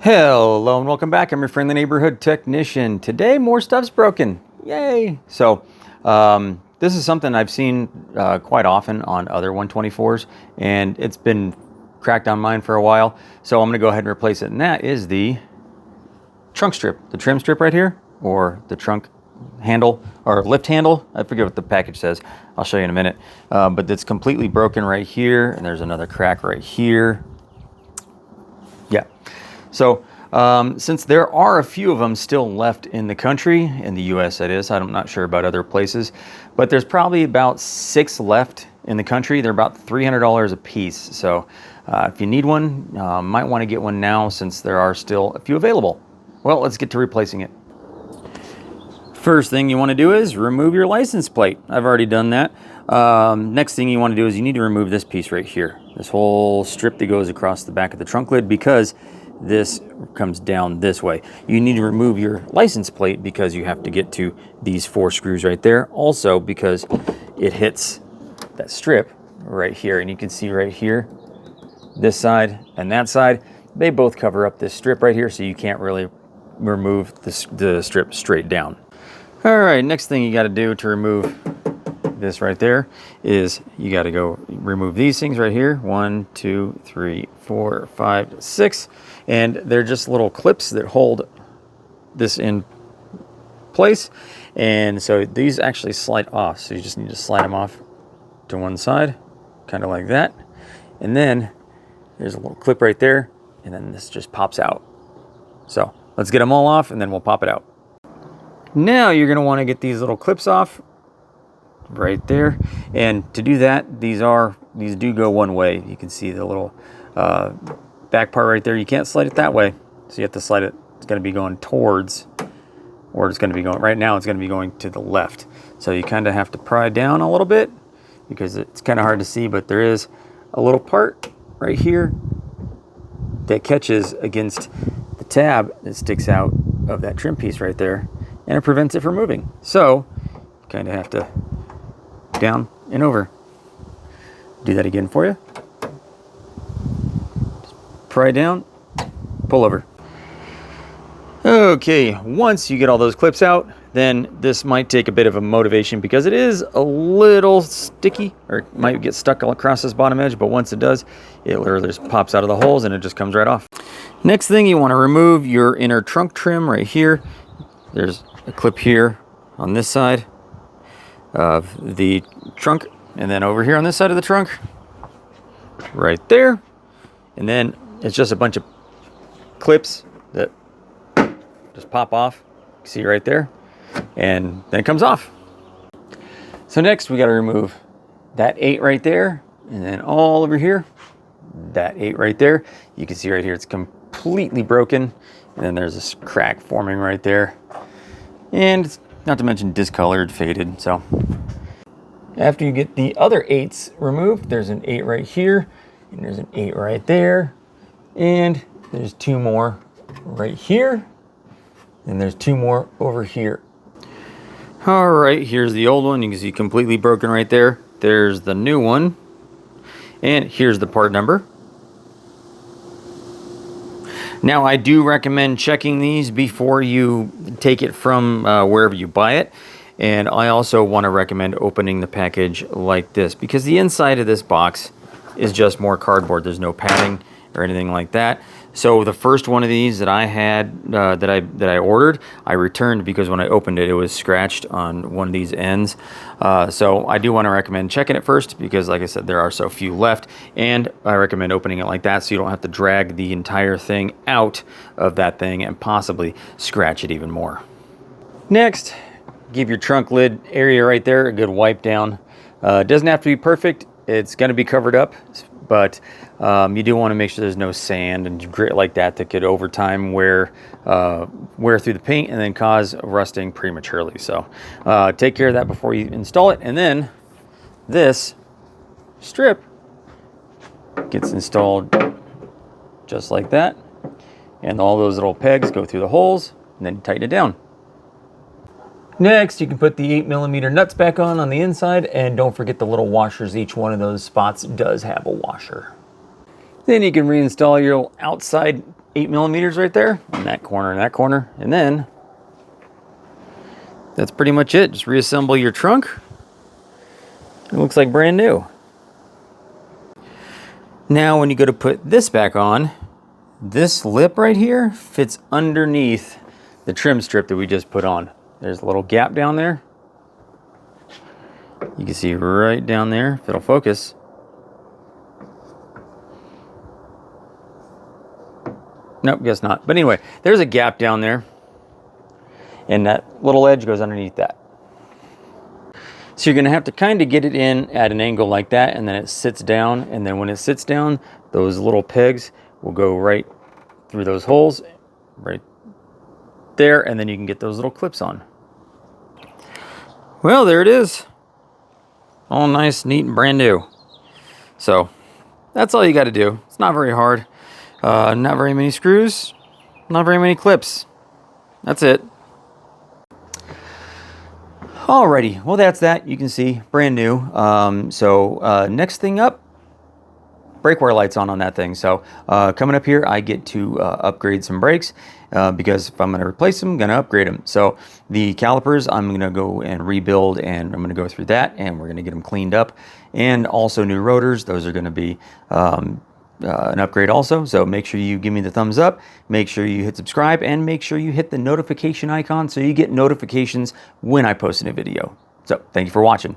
Hello and welcome back. I'm your friendly neighborhood technician. Today, more stuff's broken. Yay! So, this is something I've seen quite often on other 124s, and it's been cracked on mine for a while. So I'm going to go ahead and replace it, and that is the trunk strip, the trim strip right here, or the trunk handle or lift handle. I forget what the package says. I'll show you in a minute. But it's completely broken right here, and there's another crack right here. Yeah. So since there are a few of them still left in the country, in the US that is, I'm not sure about other places, but there's probably about 6 left in the country. They're about $300 a piece. So if you need one, might want to get one now since there are still a few available. Well, let's get to replacing it. First thing you want to do is remove your license plate. I've already done that. Next thing you want to do is you need to remove this piece right here. This whole strip that goes across the back of the trunk lid, because this comes down this way. You need to remove your license plate because you have to get to these 4 screws right there. Also because it hits that strip right here, and you can see right here, this side and that side, they both cover up this strip right here, so you can't really remove the strip straight down. All right, next thing you got to do to remove this right there is you got to go remove these things right here. 1, 2, 3, 4, 5, 6, and they're just little clips that hold this in place, and so these actually slide off, so you just need to slide them off to one side, kind of like that, and then there's a little clip right there, and then this just pops out. So let's get them all off, and then we'll pop it out. Now you're going to want to get these little clips off right there, and to do that, these do go one way. You can see the little back part right there. You can't slide it that way, so you have to slide it. It's going to be going towards, or it's going to be going right now, it's going to be going to the left, so you kind of have to pry down a little bit because it's kind of hard to see, but there is a little part right here that catches against the tab that sticks out of that trim piece right there, and it prevents it from moving. So you kind of have to down and over. Do that again for you. Just pry down, pull over. Okay, once you get all those clips out, then this might take a bit of a motivation because it is a little sticky, or it might get stuck all across this bottom edge, but once it does, it literally just pops out of the holes and it just comes right off. Next thing, you want to remove your inner trunk trim right here. There's a clip here on this side of the trunk, and then over here on this side of the trunk, right there. And then it's just a bunch of clips that just pop off. You see right there, and then it comes off. So next we got to remove that 8 right there, and then all over here, that 8 right there. You can see right here it's completely broken, and then there's this crack forming right there, and not to mention discolored, faded. So after you get the other 8s removed, there's an 8 right here, and there's an 8 right there, and there's 2 more right here, and there's 2 more over here. All right, here's the old one. You can see completely broken right there. There's the new one, and here's the part number. Now, I do recommend checking these before you take it from wherever you buy it. And I also want to recommend opening the package like this, because the inside of this box is just more cardboard. There's no padding or anything like that. So the first one of these that I had, that I ordered, I returned because when I opened it, it was scratched on one of these ends. So I do want to recommend checking it first because, like I said, there are so few left. And I recommend opening it like that so you don't have to drag the entire thing out of that thing and possibly scratch it even more. Next, give your trunk lid area right there a good wipe down. It doesn't have to be perfect. It's going to be covered up, but you do want to make sure there's no sand and grit like that could over time wear through the paint and then cause rusting prematurely. So take care of that before you install it. And then this strip gets installed just like that, and all those little pegs go through the holes, and then you tighten it down. Next, you can put the 8mm nuts back on the inside, and don't forget the little washers. Each one of those spots does have a washer. Then you can reinstall your outside 8mm right there in that corner and that corner. And then that's pretty much it. Just reassemble your trunk. It looks like brand new. Now when you go to put this back on, this lip right here fits underneath the trim strip that we just put on. There's a little gap down there. You can see right down there, if it'll focus. Nope, guess not. But anyway, there's a gap down there, and that little edge goes underneath that. So you're gonna have to kind of get it in at an angle like that, and then it sits down, and then when it sits down, those little pegs will go right through those holes, right there, and then you can get those little clips on. Well, there it is. All nice, neat, and brand new. So that's all you got to do. It's not very hard. Not very many screws, not very many clips. That's it. Alrighty, well that's that. You can see brand new. Next thing up, brake wear lights on that thing. So coming up here, I get to upgrade some brakes because if I'm going to replace them, I'm going to upgrade them. So the calipers, I'm going to go and rebuild, and I'm going to go through that, and we're going to get them cleaned up. And also new rotors, those are going to be an upgrade also. So make sure you give me the thumbs up, make sure you hit subscribe, and make sure you hit the notification icon so you get notifications when I post a new video. So thank you for watching.